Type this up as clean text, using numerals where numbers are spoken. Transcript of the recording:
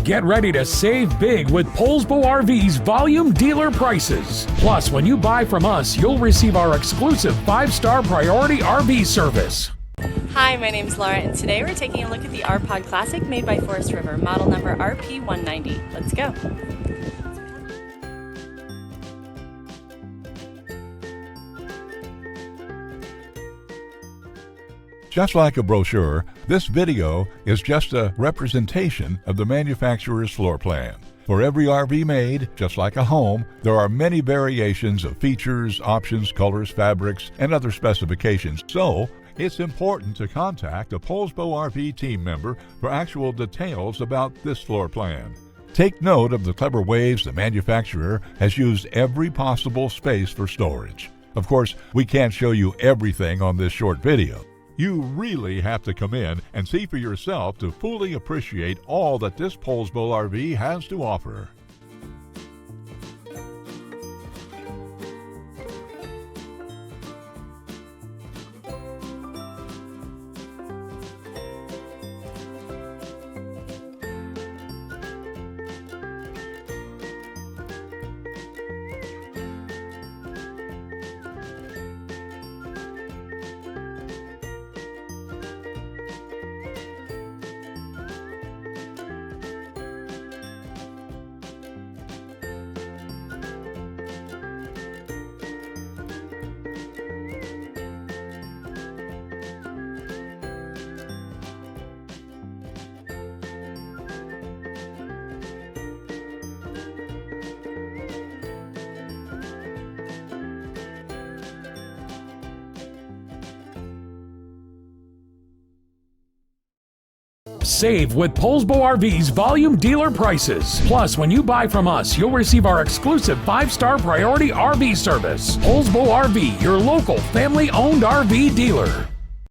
Get ready to save big with Poulsbo RV's volume dealer prices. Plus, when you buy from us, you'll receive our exclusive 5-star priority RV service. Hi, my name is Laura, and today we're taking a look at the R-Pod Classic made by Forest River, model number RP-190. Let's go. Just like a brochure, this video is just a representation of the manufacturer's floor plan. For every RV made, just like a home, there are many variations of features, options, colors, fabrics, and other specifications. So, it's important to contact a Poulsbo RV team member for actual details about this floor plan. Take note of the clever ways the manufacturer has used every possible space for storage. Of course, we can't show you everything on this short video. You really have to come in and see for yourself to fully appreciate all that this Poulsbo RV has to offer. Save with Poulsbo RV's volume dealer prices. Plus, when you buy from us, you'll receive our exclusive 5-star priority RV service. Poulsbo RV, your local family-owned RV dealer.